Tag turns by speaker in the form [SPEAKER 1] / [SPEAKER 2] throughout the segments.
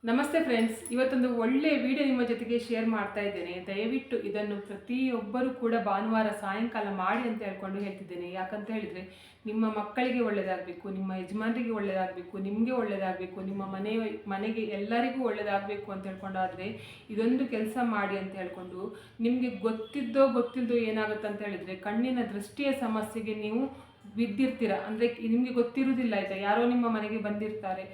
[SPEAKER 1] ನಮಸ್ತೆ ಫ್ರೆಂಡ್ಸ್, ಇವತ್ತೊಂದು ಒಳ್ಳೆಯ ವಿಡಿಯೋ ನಿಮ್ಮ ಜೊತೆಗೆ ಶೇರ್ ಮಾಡ್ತಾ ಇದ್ದೇನೆ. ದಯವಿಟ್ಟು ಇದನ್ನು ಪ್ರತಿಯೊಬ್ಬರು ಕೂಡ ಭಾನುವಾರ ಸಾಯಂಕಾಲ ಮಾಡಿ ಅಂತ ಹೇಳ್ತಿದ್ದೇನೆ. ಯಾಕಂತ ಹೇಳಿದರೆ ನಿಮ್ಮ ಮಕ್ಕಳಿಗೆ ಒಳ್ಳೆಯದಾಗಬೇಕು, ನಿಮ್ಮ ಯಜಮಾನರಿಗೆ ಒಳ್ಳೆಯದಾಗಬೇಕು, ನಿಮಗೆ ಒಳ್ಳೆಯದಾಗಬೇಕು, ನಿಮ್ಮ ಮನೆಗೆ ಎಲ್ಲರಿಗೂ ಒಳ್ಳೆಯದಾಗಬೇಕು ಅಂತ ಹೇಳ್ಕೊಂಡಾದರೆ ಇದೊಂದು ಕೆಲಸ ಮಾಡಿ ಅಂತ ಹೇಳ್ಕೊಂಡು, ನಿಮಗೆ ಗೊತ್ತಿಲ್ಲದೋ ಏನಾಗುತ್ತೆ ಅಂತ ಹೇಳಿದರೆ ಕಣ್ಣಿನ ದೃಷ್ಟಿಯ ಸಮಸ್ಯೆಗೆ ನೀವು ಬಿದ್ದಿರ್ತೀರ. ಅಂದರೆ ನಿಮಗೆ ಗೊತ್ತಿರುವುದಿಲ್ಲ ಆಯಿತಾ, ಯಾರೋ ನಿಮ್ಮ ಮನೆಗೆ ಬಂದಿರ್ತಾರೆ.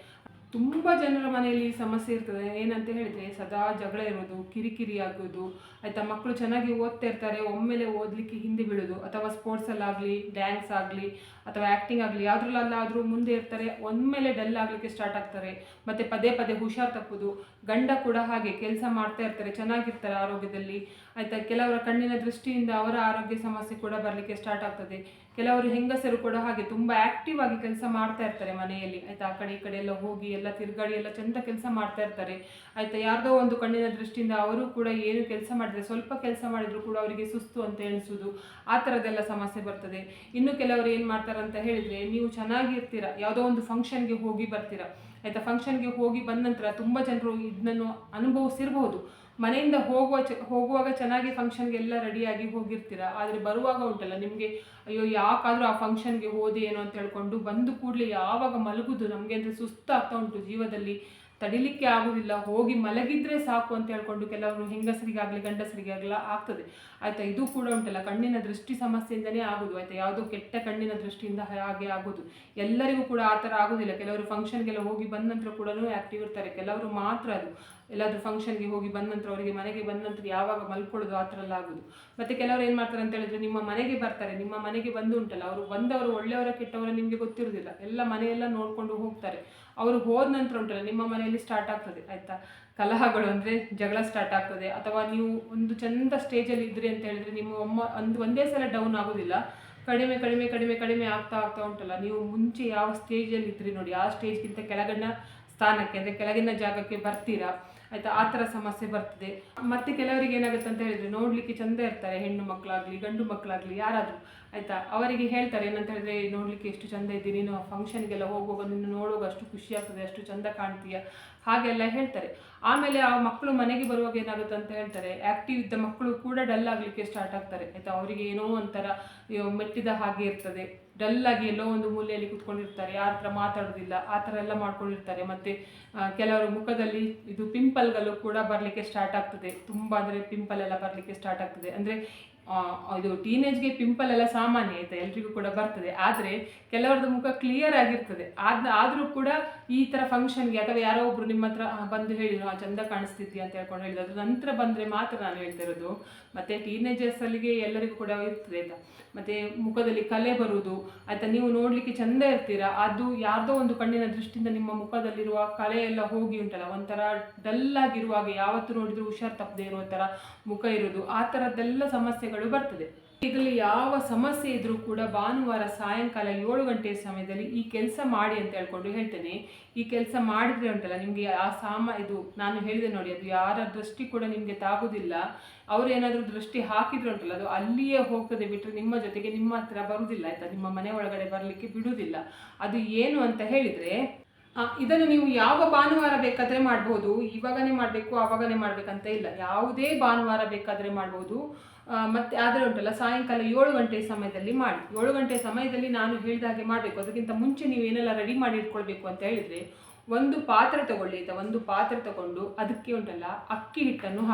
[SPEAKER 1] ತುಂಬ ಜನರ ಮನೆಯಲ್ಲಿ ಸಮಸ್ಯೆ ಇರ್ತದೆ. ಏನಂತ ಹೇಳಿದರೆ ಸದಾ ಜಗಳ ಇರೋದು, ಕಿರಿಕಿರಿ ಆಗೋದು ಆಯಿತಾ. ಮಕ್ಕಳು ಚೆನ್ನಾಗಿ ಓದ್ತಾ ಇರ್ತಾರೆ, ಒಮ್ಮೆಲೆ ಓದಲಿಕ್ಕೆ ಹಿಂದೆ ಬೀಳೋದು, ಅಥವಾ ಸ್ಪೋರ್ಟ್ಸಲ್ಲಾಗಲಿ, ಡ್ಯಾನ್ಸ್ ಆಗಲಿ ಅಥವಾ ಆ್ಯಕ್ಟಿಂಗ್ ಆಗಲಿ ಯಾವುದ್ರಲ್ಲಾದರೂ ಮುಂದೆ ಇರ್ತಾರೆ, ಒಮ್ಮೆಲೆ ಡಲ್ ಆಗಲಿಕ್ಕೆ ಸ್ಟಾರ್ಟ್ ಆಗ್ತಾರೆ. ಮತ್ತು ಪದೇ ಪದೇ ಹುಷಾರು ತಪ್ಪೋದು. ಗಂಡ ಕೂಡ ಹಾಗೆ ಕೆಲಸ ಮಾಡ್ತಾ ಇರ್ತಾರೆ, ಚೆನ್ನಾಗಿರ್ತಾರೆ ಆರೋಗ್ಯದಲ್ಲಿ ಆಯಿತಾ. ಕೆಲವರ ಕಣ್ಣಿನ ದೃಷ್ಟಿಯಿಂದ ಅವರ ಆರೋಗ್ಯ ಸಮಸ್ಯೆ ಕೂಡ ಬರಲಿಕ್ಕೆ ಸ್ಟಾರ್ಟ್ ಆಗ್ತದೆ. ಕೆಲವರು ಹೆಂಗಸರು ಕೂಡ ಹಾಗೆ ತುಂಬ ಆ್ಯಕ್ಟಿವ್ ಆಗಿ ಕೆಲಸ ಮಾಡ್ತಾ ಇರ್ತಾರೆ ಮನೆಯಲ್ಲಿ ಆಯಿತಾ. ಆ ಕಡೆ ಈ ಕಡೆ ಎಲ್ಲ ಹೋಗಿ ಎಲ್ಲ ತಿರುಗಾಡಿ ಎಲ್ಲ ಚೆಂದ ಕೆಲಸ ಮಾಡ್ತಾ ಇರ್ತಾರೆ ಆಯಿತಾ. ಯಾರ್ದೋ ಒಂದು ಕಣ್ಣಿನ ದೃಷ್ಟಿಯಿಂದ ಅವರು ಕೂಡ ಏನು ಕೆಲಸ ಮಾಡಿದರೆ, ಸ್ವಲ್ಪ ಕೆಲಸ ಮಾಡಿದರೂ ಕೂಡ ಅವರಿಗೆ ಸುಸ್ತು ಅಂತ ಎಣಿಸೋದು, ಆ ಥರದ್ದೆಲ್ಲ ಸಮಸ್ಯೆ ಬರ್ತದೆ. ಇನ್ನು ಕೆಲವರು ಏನು ಮಾಡ್ತಾರೆ ಅಂತ ಹೇಳಿದರೆ, ನೀವು ಚೆನ್ನಾಗಿರ್ತೀರ, ಯಾವುದೋ ಒಂದು ಫಂಕ್ಷನ್ಗೆ ಹೋಗಿ ಬರ್ತೀರಾ ಆಯಿತಾ. ಫಂಕ್ಷನ್ಗೆ ಹೋಗಿ ಬಂದ ನಂತರ ತುಂಬ ಜನರು ಇದನ್ನು ಅನುಭವಿಸಿರ್ಬೋದು. ಮನೆಯಿಂದ ಹೋಗುವಾಗ ಚೆನ್ನಾಗಿ ಫಂಕ್ಷನ್ಗೆಲ್ಲ ರೆಡಿಯಾಗಿ ಹೋಗಿರ್ತೀರ, ಆದರೆ ಬರುವಾಗ ಉಂಟಲ್ಲ ನಿಮಗೆ, ಅಯ್ಯೋ ಯಾಕಾದರೂ ಆ ಫಂಕ್ಷನ್ಗೆ ಹೋದೆ ಏನೋ ಅಂತ ಹೇಳ್ಕೊಂಡು ಬಂದು ಕೂಡಲೇ ಯಾವಾಗ ಮಲಗುದು ನಮಗೆ ಅಂದರೆ ಸುಸ್ತಾಗ್ತಾ ಉಂಟು, ಜೀವದಲ್ಲಿ ತಡಿಲಿಕ್ಕೆ ಆಗೋದಿಲ್ಲ, ಹೋಗಿ ಮಲಗಿದ್ರೆ ಸಾಕು ಅಂತ ಹೇಳ್ಕೊಂಡು ಕೆಲವರು ಹೆಂಗಸರಿಗಾಗಲಿ ಗಂಡಸರಿಗಾಗಲಿ ಆಗ್ತದೆ ಆಯಿತಾ. ಇದು ಕೂಡ ಉಂಟಲ್ಲ ಕಣ್ಣಿನ ದೃಷ್ಟಿ ಸಮಸ್ಯೆಯಿಂದನೇ ಆಗೋದು ಆಯಿತಾ. ಯಾವುದೋ ಕೆಟ್ಟ ಕಣ್ಣಿನ ದೃಷ್ಟಿಯಿಂದ ಹಾಗೆ ಆಗೋದು. ಎಲ್ಲರಿಗೂ ಕೂಡ ಆ ಥರ ಆಗೋದಿಲ್ಲ. ಕೆಲವರು ಫಂಕ್ಷನ್ಗೆಲ್ಲ ಹೋಗಿ ಬಂದ ನಂತರ ಕೂಡ ಆ್ಯಕ್ಟಿವ್ ಇರ್ತಾರೆ, ಕೆಲವರು ಮಾತ್ರ ಅದು ಎಲ್ಲಾದರೂ ಫಂಕ್ಷನ್ಗೆ ಹೋಗಿ ಬಂದ ನಂತರ ಅವರಿಗೆ ಮನೆಗೆ ಬಂದ ನಂತರ ಯಾವಾಗ ಮಲ್ಕೊಳ್ಳೋದು ಆ ಥರ ಎಲ್ಲ ಆಗೋದು. ಮತ್ತು ಕೆಲವರು ಏನು ಮಾಡ್ತಾರೆ ಅಂತ ಹೇಳಿದ್ರೆ, ನಿಮ್ಮ ಮನೆಗೆ ಬರ್ತಾರೆ, ನಿಮ್ಮ ಮನೆಗೆ ಬಂದು ಉಂಟಲ್ಲ ಅವರು ಬಂದವರು ಒಳ್ಳೆಯವರ ಕೆಟ್ಟವರ ನಿಮಗೆ ಗೊತ್ತಿರೋದಿಲ್ಲ, ಎಲ್ಲ ಮನೆಯೆಲ್ಲ ನೋಡಿಕೊಂಡು ಹೋಗ್ತಾರೆ. ಅವರು ಹೋದ ನಂತರ ಉಂಟಲ್ಲ ನಿಮ್ಮ ಮನೆಯಲ್ಲಿ ಸ್ಟಾರ್ಟ್ ಆಗ್ತದೆ ಆಯಿತಾ ಕಲಹಗಳು, ಅಂದರೆ ಜಗಳ ಸ್ಟಾರ್ಟ್ ಆಗ್ತದೆ. ಅಥವಾ ನೀವು ಒಂದು ಚೆಂದ ಸ್ಟೇಜಲ್ಲಿ ಇದ್ರಿ ಅಂತ ಹೇಳಿದರೆ ನಿಮ್ಮ ಒಂದೇ ಸಲ ಡೌನ್ ಆಗೋದಿಲ್ಲ, ಕಡಿಮೆ ಕಡಿಮೆ ಕಡಿಮೆ ಕಡಿಮೆ ಆಗ್ತಾ ಉಂಟಲ್ಲ. ನೀವು ಮುಂಚೆ ಯಾವ ಸ್ಟೇಜಲ್ಲಿ ಇದ್ರಿ ನೋಡಿ, ಆ ಸ್ಟೇಜ್ಗಿಂತ ಕೆಳಗಿನ ಸ್ಥಾನಕ್ಕೆ ಅಂದರೆ ಕೆಳಗಿನ ಜಾಗಕ್ಕೆ ಬರ್ತೀರಾ ಆಯಿತಾ. ಆ ಥರ ಸಮಸ್ಯೆ ಬರ್ತದೆ. ಮತ್ತು ಕೆಲವರಿಗೆ ಏನಾಗುತ್ತೆ ಅಂತ ಹೇಳಿದರೆ, ನೋಡಲಿಕ್ಕೆ ಚೆಂದ ಇರ್ತಾರೆ, ಹೆಣ್ಣು ಮಕ್ಕಳಾಗಲಿ ಗಂಡು ಮಕ್ಕಳಾಗಲಿ ಯಾರಾದರೂ ಆಯಿತಾ. ಅವರಿಗೆ ಹೇಳ್ತಾರೆ ಏನಂತ ಹೇಳಿದ್ರೆ, ನೋಡಲಿಕ್ಕೆ ಎಷ್ಟು ಚೆಂದ ಇದ್ದೀನಿ, ನೀನು ಫಂಕ್ಷನ್ಗೆಲ್ಲ ಹೋಗುವಾಗ ನಿನ್ನ ನೋಡುವಾಗ ಅಷ್ಟು ಖುಷಿ ಆಗ್ತದೆ, ಅಷ್ಟು ಚೆಂದ ಕಾಣ್ತೀಯ, ಹಾಗೆಲ್ಲ ಹೇಳ್ತಾರೆ. ಆಮೇಲೆ ಆ ಮಕ್ಕಳು ಮನೆಗೆ ಬರುವಾಗ ಏನಾಗುತ್ತೆ ಅಂತ ಹೇಳ್ತಾರೆ, ಆ್ಯಕ್ಟಿವ್ ಇದ್ದ ಮಕ್ಕಳು ಕೂಡ ಡಲ್ ಆಗಲಿಕ್ಕೆ ಸ್ಟಾರ್ಟ್ ಆಗ್ತಾರೆ ಆಯಿತಾ. ಅವರಿಗೆ ಏನೋ ಒಂಥರ ಮೆಟ್ಟಿದ ಹಾಗೆ ಇರ್ತದೆ, ಡಲ್ಲಾಗಿ ಎಲ್ಲೋ ಒಂದು ಮೂಲೆಯಲ್ಲಿ ಕೂತ್ಕೊಂಡಿರ್ತಾರೆ, ಯಾರ ಹತ್ರ ಮಾತಾಡೋದಿಲ್ಲ, ಆ ಥರ ಎಲ್ಲ ಮಾಡ್ಕೊಂಡಿರ್ತಾರೆ. ಮತ್ತು ಕೆಲವರು ಮುಖದಲ್ಲಿ ಇದು ಪಿಂಪಲ್ಗಳು ಕೂಡ ಬರಲಿಕ್ಕೆ ಸ್ಟಾರ್ಟ್ ಆಗ್ತದೆ, ತುಂಬ ಅಂದರೆ ಪಿಂಪಲ್ ಎಲ್ಲ ಬರಲಿಕ್ಕೆ ಸ್ಟಾರ್ಟ್ ಆಗ್ತದೆ. ಅಂದರೆ ಇದು ಟೀನೇಜ್ಗೆ ಪಿಂಪಲ್ ಎಲ್ಲ ಸಾಮಾನ್ಯ ಆಯಿತಾ, ಎಲ್ರಿಗೂ ಕೂಡ ಬರ್ತದೆ. ಆದರೆ ಕೆಲವ್ರದ್ದು ಮುಖ ಕ್ಲಿಯರ್ ಆಗಿರ್ತದೆ, ಆದರೂ ಕೂಡ ಈ ಥರ ಫಂಕ್ಷನ್ಗೆ ಅಥವಾ ಯಾರೋ ಒಬ್ಬರು ನಿಮ್ಮ ಹತ್ರ ಬಂದು ಹೇಳಿದ್ರು ಚಂದ ಕಾಣಿಸ್ತಿದ್ದಿ ಅಂತ ಹೇಳ್ಕೊಂಡು ಹೇಳಿದ್ರು, ಅದ್ರ ನಂತರ ಬಂದರೆ ಮಾತ್ರ ನಾನು ಹೇಳ್ತಾ ಇರೋದು. ಮತ್ತು ಟೀನೇಜರ್ಸಲ್ಲಿಗೆ ಎಲ್ಲರಿಗೂ ಕೂಡ ಇರ್ತದೆ ಆಯಿತಾ. ಮತ್ತು ಮುಖದಲ್ಲಿ ಕಲೆ ಬರುವುದು ಆಯಿತಾ, ನೀವು ನೋಡಲಿಕ್ಕೆ ಚೆಂದ ಇರ್ತೀರಾ, ಅದು ಯಾರ್ದೋ ಒಂದು ಕಣ್ಣಿನ ದೃಷ್ಟಿಯಿಂದ ನಿಮ್ಮ ಮುಖದಲ್ಲಿರುವ ಕಲೆ ಎಲ್ಲ ಹೋಗಿ ಉಂಟಲ್ಲ ಒಂಥರ ಡಲ್ಲಾಗಿರುವಾಗ, ಯಾವತ್ತು ನೋಡಿದರೂ ಹುಷಾರು ತಪ್ಪದೆ ಇರೋ ಥರ ಮುಖ ಇರೋದು, ಆ ಥರದ್ದೆಲ್ಲ ಸಮಸ್ಯೆಗಳು ಬರ್ತದೆ. ಇದರಲ್ಲಿ ಯಾವ ಸಮಸ್ಯೆ ಇದ್ರೂ ಕೂಡ ಭಾನುವಾರ ಸಾಯಂಕಾಲ 7 ಗಂಟೆಯ ಸಮಯದಲ್ಲಿ ಈ ಕೆಲಸ ಮಾಡಿ ಅಂತ ಹೇಳ್ಕೊಂಡು ಹೇಳ್ತೇನೆ. ಈ ಕೆಲಸ ಮಾಡಿದರೆ ಉಂಟಲ್ಲ ನಿಮಗೆ ಇದು ನಾನು ಹೇಳಿದೆ ನೋಡಿ, ಅದು ಯಾರ ದೃಷ್ಟಿ ಕೂಡ ನಿಮಗೆ ತಾಗೋದಿಲ್ಲ. ಅವರು ಏನಾದರೂ ದೃಷ್ಟಿ ಹಾಕಿದ್ರೆ ಉಂಟಲ್ಲ ಅದು ಅಲ್ಲಿಯೇ ಹೋಗ್ತದೆ, ಬಿಟ್ಟರೆ ನಿಮ್ಮ ಜೊತೆಗೆ ನಿಮ್ಮ ಹತ್ರ ಬರುವುದಿಲ್ಲ ಆಯಿತಾ, ನಿಮ್ಮ ಮನೆ ಒಳಗಡೆ ಬರಲಿಕ್ಕೆ ಬಿಡುವುದಿಲ್ಲ. ಅದು ಏನು ಅಂತ ಹೇಳಿದರೆ, ಇದನ್ನು ನೀವು ಯಾವ ಭಾನುವಾರ ಬೇಕಾದರೆ ಮಾಡ್ಬೋದು, ಇವಾಗನೇ ಮಾಡಬೇಕು ಆವಾಗನೇ ಮಾಡಬೇಕಂತ ಇಲ್ಲ, ಯಾವುದೇ ಭಾನುವಾರ ಬೇಕಾದರೆ ಮಾಡ್ಬೋದು. ಮತ್ತು ಆದರೆ ಉಂಟಲ್ಲ ಸಾಯಂಕಾಲ 7 ಗಂಟೆ ಸಮಯದಲ್ಲಿ ಮಾಡಿ. 7 ಗಂಟೆ ಸಮಯದಲ್ಲಿ ನಾನು ಹೇಳಿದ ಹಾಗೆ ಮಾಡಬೇಕು. ಅದಕ್ಕಿಂತ ಮುಂಚೆ ನೀವು ಏನೆಲ್ಲ ರೆಡಿ ಮಾಡಿ ಇಟ್ಕೊಳ್ಬೇಕು ಅಂತ ಹೇಳಿದರೆ, ಒಂದು ಪಾತ್ರೆ ತಗೊಳ್ಳಿ ಆಯಿತಾ. ಒಂದು ಪಾತ್ರೆ ತಗೊಂಡು ಅದಕ್ಕೆ ಉಂಟಲ್ಲ ಅಕ್ಕಿ ಹಿಟ್ಟನ್ನು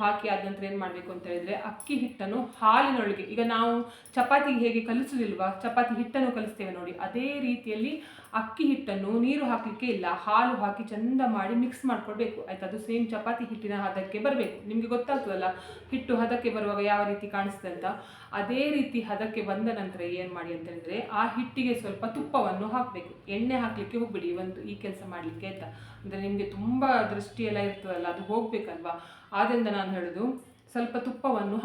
[SPEAKER 1] ಹಾಕಿ ಆದ ನಂತರ ಏನು ಮಾಡಬೇಕು ಅಂತ ಹೇಳಿದರೆ, ಅಕ್ಕಿ ಹಿಟ್ಟನ್ನು ಹಾಲಿನೊಳಗೆ, ಈಗ ನಾವು ಚಪಾತಿಗೆ ಹೇಗೆ ಕಲಿಸೋದಿಲ್ವಾ, ಚಪಾತಿ ಹಿಟ್ಟನ್ನು ಕಲಿಸ್ತೇವೆ ನೋಡಿ, ಅದೇ ರೀತಿಯಲ್ಲಿ ಅಕ್ಕಿ ಹಿಟ್ಟನ್ನು ನೀರು ಹಾಕಲಿಕ್ಕೆ ಇಲ್ಲ, ಹಾಲು ಹಾಕಿ ಚೆಂದ ಮಾಡಿ ಮಿಕ್ಸ್ ಮಾಡ್ಕೊಳ್ಬೇಕು ಆಯಿತಾ. ಅದು ಸೇಮ್ ಚಪಾತಿ ಹಿಟ್ಟಿನ ಹದಕ್ಕೆ ಬರಬೇಕು. ನಿಮಗೆ ಗೊತ್ತಾಗ್ತದಲ್ಲ ಹಿಟ್ಟು ಹದಕ್ಕೆ ಬರುವಾಗ ಯಾವ ರೀತಿ ಕಾಣಿಸ್ತದೆ ಅಂತ. ಅದೇ ರೀತಿ ಹದಕ್ಕೆ ಬಂದ ನಂತರ ಏನು ಮಾಡಿ ಅಂತ ಹೇಳಿದರೆ, ಆ ಹಿಟ್ಟಿಗೆ ಸ್ವಲ್ಪ ತುಪ್ಪವನ್ನು ಹಾಕಬೇಕು. ಎಣ್ಣೆ ಹಾಕಲಿಕ್ಕೆ ಹೋಗ್ಬೇಡಿ ಈ ಕೆಲಸ ಮಾಡಲಿಕ್ಕೆ ಆಯಿತಾ. ಅಂದರೆ ನಿಮಗೆ ತುಂಬ ದೃಷ್ಟಿ ಎಲ್ಲ ಇರ್ತದಲ್ಲ, ಅದು ಹೋಗಬೇಕಲ್ವಾ. ಆದ್ದರಿಂದ ನಾನು ಹೇಳೋದು, ಸ್ವಲ್ಪ ತುಪ್ಪವನ್ನು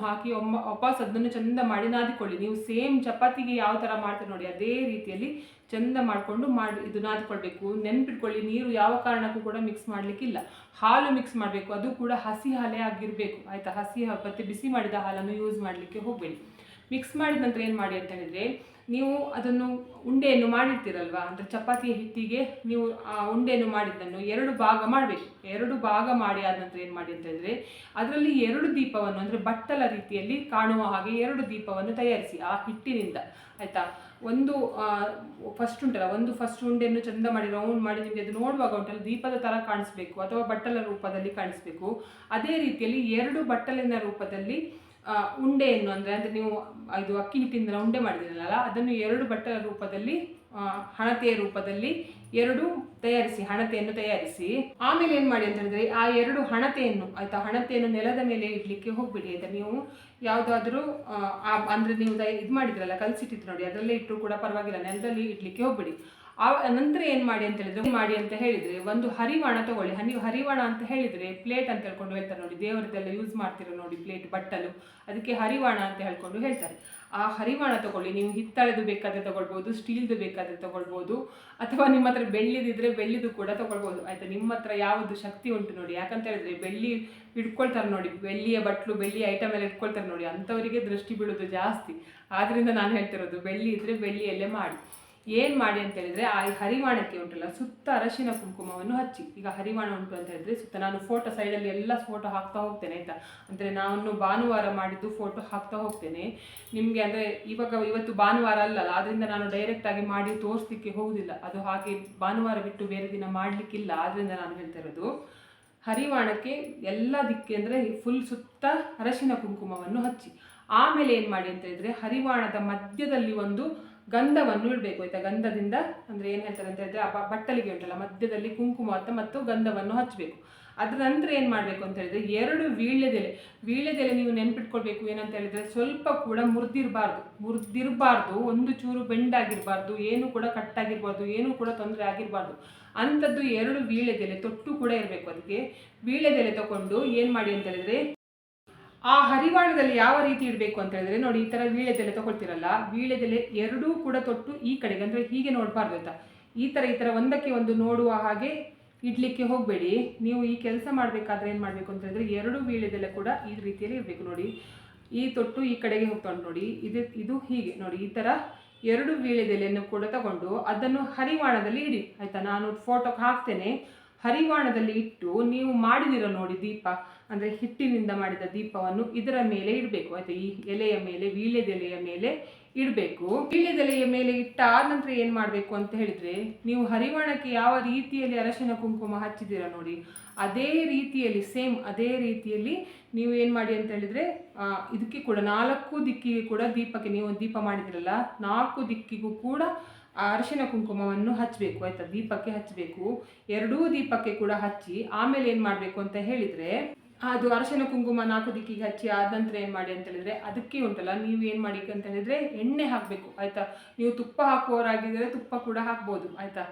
[SPEAKER 1] ಹಾಕಿ ವಾಪಸ್ ಅದನ್ನು ಚೆಂದ ಮಾಡಿ ನಾದಿಕೊಳ್ಳಿ. ನೀವು ಸೇಮ್ ಚಪಾತಿಗೆ ಯಾವ ಥರ ಮಾಡ್ತೀರಿ ನೋಡಿ, ಅದೇ ರೀತಿಯಲ್ಲಿ ಚೆಂದ ಮಾಡಿಕೊಂಡು ಇದು ನಾದಿಕೊಳ್ಬೇಕು. ನೆನ್ಪಿಟ್ಕೊಳ್ಳಿ, ನೀರು ಯಾವ ಕಾರಣಕ್ಕೂ ಕೂಡ ಮಿಕ್ಸ್ ಮಾಡಲಿಕ್ಕಿಲ್ಲ, ಹಾಲು ಮಿಕ್ಸ್ ಮಾಡಬೇಕು, ಅದು ಕೂಡ ಹಸಿ ಹಾಲೇ ಆಗಿರಬೇಕು ಆಯಿತಾ. ಮತ್ತು ಬಿಸಿ ಮಾಡಿದ ಹಾಲನ್ನು ಯೂಸ್ ಮಾಡಲಿಕ್ಕೆ ಹೋಗಬೇಡಿ. ಮಿಕ್ಸ್ ಮಾಡಿದ ನಂತರ ಏನು ಮಾಡಿ ಅಂತ ಹೇಳಿದರೆ, ನೀವು ಅದನ್ನು ಉಂಡೆಯನ್ನು ಮಾಡಿರ್ತೀರಲ್ವ, ಅಂದರೆ ಚಪಾತಿಯ ಹಿಟ್ಟಿಗೆ ನೀವು ಆ ಉಂಡೆಯನ್ನು ಮಾಡಿದ್ದನ್ನು 2 ಭಾಗ ಮಾಡಬೇಕು. 2 ಭಾಗ ಮಾಡಿ ಆದ ನಂತರ ಏನು ಮಾಡಿ ಅಂತ ಹೇಳಿದರೆ, ಅದರಲ್ಲಿ 2 ದೀಪವನ್ನು, ಅಂದರೆ ಬಟ್ಟಲ ರೀತಿಯಲ್ಲಿ ಕಾಣುವ ಹಾಗೆ 2 ದೀಪವನ್ನು ತಯಾರಿಸಿ ಆ ಹಿಟ್ಟಿನಿಂದ, ಆಯಿತಾ. ಒಂದು ಫಸ್ಟ್ ಉಂಟಲ್ಲ, ಒಂದು ಫಸ್ಟ್ ಉಂಡೆಯನ್ನು ಚಂದ ಮಾಡಿ ರೌಂಡ್ ಮಾಡಿ ನಿಮಗೆ ಅದು ನೋಡುವಾಗ ಉಂಟಲ್ಲ ದೀಪದ ಥರ ಕಾಣಿಸ್ಬೇಕು ಅಥವಾ ಬಟ್ಟಲ ರೂಪದಲ್ಲಿ ಕಾಣಿಸ್ಬೇಕು. ಅದೇ ರೀತಿಯಲ್ಲಿ 2 ಬಟ್ಟಲಿನ ರೂಪದಲ್ಲಿ ಉಂಡೆಯನ್ನು, ಅಂದರೆ ನೀವು ಇದು ಅಕ್ಕಿ ಹಿಟ್ಟಿಂದ ಉಂಡೆ ಮಾಡಿದಿರಲ್ಲ, ಅದನ್ನು 2 ಬಟ್ಟಲ ರೂಪದಲ್ಲಿ, ಹಣತೆಯ ರೂಪದಲ್ಲಿ 2 ತಯಾರಿಸಿ, ಹಣತೆಯನ್ನು ತಯಾರಿಸಿ ಆಮೇಲೆ ಏನು ಮಾಡಿ ಅಂತ ಹೇಳಿದ್ರೆ, ಆ 2 ಹಣತೆಯನ್ನು, ಆಯಿತಾ, ಹಣತೆಯನ್ನು ನೆಲದ ಮೇಲೆ ಇಡಲಿಕ್ಕೆ ಹೋಗ್ಬಿಡಿ, ಆಯಿತಾ. ನೀವು ಯಾವುದಾದ್ರೂ ಅಂದರೆ ನೀವು ಇದು ಮಾಡಿದ್ರಲ್ಲ, ಕಲಸಿಟ್ಟಿತ್ತು ನೋಡಿ, ಅದರಲ್ಲೇ ಇಟ್ಟರು ಕೂಡ ಪರವಾಗಿಲ್ಲ, ನೆಲದಲ್ಲಿ ಇಡಲಿಕ್ಕೆ ಹೋಗ್ಬಿಡಿ. ಆ ನಂತರ ಏನು ಮಾಡಿ ಅಂತ ಹೇಳಿದರೆ ಒಂದು ಹರಿವಾಣ ತಗೊಳ್ಳಿ. ಹರಿವಾಣ ಅಂತ ಹೇಳಿದರೆ ಪ್ಲೇಟ್ ಅಂತ ಹೇಳ್ಕೊಂಡು ಹೇಳ್ತಾರೆ ನೋಡಿ, ದೇವರದೆಲ್ಲ ಯೂಸ್ ಮಾಡ್ತಿರೋ ನೋಡಿ ಪ್ಲೇಟ್, ಬಟ್ಟಲು, ಅದಕ್ಕೆ ಹರಿವಾಣ ಅಂತ ಹೇಳ್ಕೊಂಡು ಹೇಳ್ತಾರೆ. ಆ ಹರಿವಾಣ ತಗೊಳ್ಳಿ. ನೀವು ಹಿತ್ತಾಳೆದು ಬೇಕಾದರೆ ತಗೊಳ್ಬೋದು, ಸ್ಟೀಲ್ದು ಬೇಕಾದರೆ ತಗೊಳ್ಬೋದು, ಅಥವಾ ನಿಮ್ಮ ಹತ್ರ ಬೆಳ್ಳಿದಿದ್ರೆ ಬೆಳ್ಳಿದು ಕೂಡ ತಗೊಳ್ಬೋದು, ಆಯಿತಾ. ನಿಮ್ಮ ಹತ್ರ ಯಾವುದು ಶಕ್ತಿ ಉಂಟು ನೋಡಿ. ಯಾಕಂತ ಹೇಳಿದ್ರೆ ಬೆಳ್ಳಿ ಇಟ್ಕೊಳ್ತಾರೆ ನೋಡಿ, ಬೆಳ್ಳಿಯ ಬಟ್ಲು, ಬೆಳ್ಳಿ ಐಟಮ್ ಎಲ್ಲ ಇಟ್ಕೊಳ್ತಾರೆ ನೋಡಿ, ಅಂಥವರಿಗೆ ದೃಷ್ಟಿ ಬೀಳೋದು ಜಾಸ್ತಿ. ಆದ್ದರಿಂದ ನಾನು ಹೇಳ್ತಿರೋದು, ಬೆಳ್ಳಿ ಇದ್ದರೆ ಬೆಳ್ಳಿಯಲ್ಲೇ ಮಾಡಿ. ಏನು ಮಾಡಿ ಅಂತ ಹೇಳಿದರೆ, ಆ ಹರಿವಾಣಕ್ಕೆ ಉಂಟಲ್ಲ ಸುತ್ತ ಅರಶಿನ ಕುಂಕುಮವನ್ನು ಹಚ್ಚಿ. ಈಗ ಹರಿವಾಣ ಉಂಟು ಅಂತ ಹೇಳಿದ್ರೆ ಸುತ್ತ, ನಾನು ಫೋಟೋ ಸೈಡಲ್ಲಿ ಎಲ್ಲ ಫೋಟೋ ಹಾಕ್ತಾ ಹೋಗ್ತೇನೆ, ಆಯಿತಾ. ಅಂದರೆ ನಾನು ಭಾನುವಾರ ಮಾಡಿದ್ದು ಫೋಟೋ ಹಾಕ್ತಾ ಹೋಗ್ತೇನೆ ನಿಮಗೆ. ಅಂದರೆ ಇವತ್ತು ಭಾನುವಾರ ಅಲ್ಲಲ್ಲ, ಅದರಿಂದ ನಾನು ಡೈರೆಕ್ಟಾಗಿ ಮಾಡಿ ತೋರಿಸ್ಲಿಕ್ಕೆ ಹೋಗುವುದಿಲ್ಲ. ಅದು ಹಾಗೆ ಭಾನುವಾರ ಬಿಟ್ಟು ಬೇರೆ ದಿನ ಮಾಡಲಿಕ್ಕಿಲ್ಲ, ಆದ್ದರಿಂದ ನಾನು ಹೇಳ್ತಾ ಇರೋದು. ಹರಿವಾಣಕ್ಕೆ ಎಲ್ಲ ದಿಕ್ಕಿ, ಅಂದರೆ ಫುಲ್ ಸುತ್ತ ಅರಶಿನ ಕುಂಕುಮವನ್ನು ಹಚ್ಚಿ ಆಮೇಲೆ ಏನು ಮಾಡಿ ಅಂತ ಹೇಳಿದರೆ, ಹರಿವಾಣದ ಮಧ್ಯದಲ್ಲಿ ಒಂದು ಗಂಧವನ್ನು ಇಡಬೇಕು, ಆಯಿತಾ. ಗಂಧದಿಂದ, ಅಂದರೆ ಏನು ಹೇಳ್ತಾರೆ ಅಂತ ಹೇಳಿದ್ರೆ, ಆ ಬಟ್ಟಲಿಗೆ ಉಂಟಲ್ಲ ಮಧ್ಯದಲ್ಲಿ ಕುಂಕುಮ ಮತ್ತು ಗಂಧವನ್ನು ಹಚ್ಚಬೇಕು. ಅದರ ನಂತರ ಏನು ಮಾಡಬೇಕು ಅಂತ ಹೇಳಿದ್ರೆ, 2 ವೀಳ್ಯದೆಲೆ ನೀವು ನೆನ್ಪಿಟ್ಕೊಳ್ಬೇಕು. ಏನಂತ ಹೇಳಿದರೆ, ಸ್ವಲ್ಪ ಕೂಡ ಮುರಿದಿರಬಾರ್ದು, ಒಂದು ಚೂರು ಬೆಂಡಾಗಿರಬಾರ್ದು, ಏನು ಕೂಡ ಕಟ್ಟಾಗಿರ್ಬಾರ್ದು, ಏನೂ ಕೂಡ ತೊಂದರೆ ಆಗಿರಬಾರ್ದು ಅಂಥದ್ದು 2 ವೀಳ್ಯದೆಲೆ ತೊಟ್ಟು ಕೂಡ ಇರಬೇಕು. ಅದಕ್ಕೆ ವೀಳ್ಯದೆಲೆ ತಗೊಂಡು ಏನು ಮಾಡಿ ಅಂತ ಹೇಳಿದರೆ, ಆ ಹರಿವಾಣದಲ್ಲಿ ಯಾವ ರೀತಿ ಇಡಬೇಕು ಅಂತ ಹೇಳಿದ್ರೆ ನೋಡಿ, ಈ ಥರ ವೀಳ್ಯದೆಲೆ ತಗೊಳ್ತಿರಲ್ಲ, ವೀಳ್ಯದೆಲೆ 2 ಕೂಡ ತೊಟ್ಟು ಈ ಕಡೆಗೆ, ಅಂದರೆ ಹೀಗೆ ನೋಡಬಾರ್ದು, ಆಯಿತಾ. ಈ ಥರ ಒಂದಕ್ಕೆ ಒಂದು ನೋಡುವ ಹಾಗೆ ಇಡಲಿಕ್ಕೆ ಹೋಗಬೇಡಿ. ನೀವು ಈ ಕೆಲಸ ಮಾಡಬೇಕಾದ್ರೆ ಏನು ಮಾಡಬೇಕು ಅಂತ ಹೇಳಿದ್ರೆ, 2 ವೀಳ್ಯದೆಲೆ ಕೂಡ ಈ ರೀತಿಯಲ್ಲಿ ಇರಬೇಕು ನೋಡಿ. ಈ ತೊಟ್ಟು ಈ ಕಡೆಗೆ ಹೋಗ್ಕೊಂಡು ನೋಡಿ, ಇದು ಹೀಗೆ ನೋಡಿ, ಈ ಥರ 2 ವೀಳ್ಯದೆಲೆಯನ್ನು ಕೂಡ ತಗೊಂಡು ಅದನ್ನು ಹರಿವಾಣದಲ್ಲಿ ಇಡಿ, ಆಯಿತಾ. ನಾನು ಫೋಟೋಕ್ಕೆ ಹಾಕ್ತೇನೆ. ಹರಿವಾಣದಲ್ಲಿ ಇಟ್ಟು ನೀವು ಮಾಡಿದಿರೋ ನೋಡಿ ದೀಪ, ಅಂದರೆ ಹಿಟ್ಟಿನಿಂದ ಮಾಡಿದ ದೀಪವನ್ನು ಇದರ ಮೇಲೆ ಇಡಬೇಕು, ಆಯಿತಾ. ಈ ಎಲೆಯ ಮೇಲೆ, ವೀಳ್ಯದೆಲೆಯ ಮೇಲೆ ಇಡಬೇಕು. ವೀಳ್ಯದೆಲೆಯ ಮೇಲೆ ಇಟ್ಟ ಆದ ನಂತರ ಏನು ಮಾಡಬೇಕು ಅಂತ ಹೇಳಿದರೆ, ನೀವು ಹರಿವಾಣಕ್ಕೆ ಯಾವ ರೀತಿಯಲ್ಲಿ ಅರಶಿನ ಕುಂಕುಮ ಹಚ್ಚಿದ್ದೀರ ನೋಡಿ, ಅದೇ ರೀತಿಯಲ್ಲಿ ಸೇಮ್ ಅದೇ ರೀತಿಯಲ್ಲಿ ನೀವು ಏನು ಮಾಡಿ ಅಂತ ಹೇಳಿದರೆ, ಇದಕ್ಕೆ ಕೂಡ 4 ದಿಕ್ಕಿಗೆ ಕೂಡ ದೀಪಕ್ಕೆ, ನೀವು ದೀಪ ಮಾಡಿದ್ರಲ್ಲ 4 ದಿಕ್ಕಿಗೂ ಕೂಡ ಅರಿಶಿನ ಕುಂಕುಮವನ್ನು ಹಚ್ಚಬೇಕು, ಆಯಿತಾ. ದೀಪಕ್ಕೆ ಹಚ್ಚಬೇಕು, 2 ದೀಪಕ್ಕೆ ಕೂಡ ಹಚ್ಚಿ ಆಮೇಲೆ ಏನು ಮಾಡಬೇಕು ಅಂತ ಹೇಳಿದರೆ, ಅದು ಅರಿಶಿನ ಕುಂಕುಮ 4 ದಿಕ್ಕಿಗೆ ಹಚ್ಚಿ ಆದ ನಂತರ ಏನು ಮಾಡಿ ಅಂತ ಹೇಳಿದರೆ, ಅದಕ್ಕೆ ಉಂಟಲ್ಲ ನೀವು ಏನು ಮಾಡಿ ಅಂತ ಹೇಳಿದರೆ ಎಣ್ಣೆ ಹಾಕಬೇಕು, ಆಯಿತಾ. ನೀವು ತುಪ್ಪ ಹಾಕುವವರಾಗಿದ್ದರೆ ತುಪ್ಪ ಕೂಡ ಹಾಕ್ಬೋದು, ಆಯಿತಾ.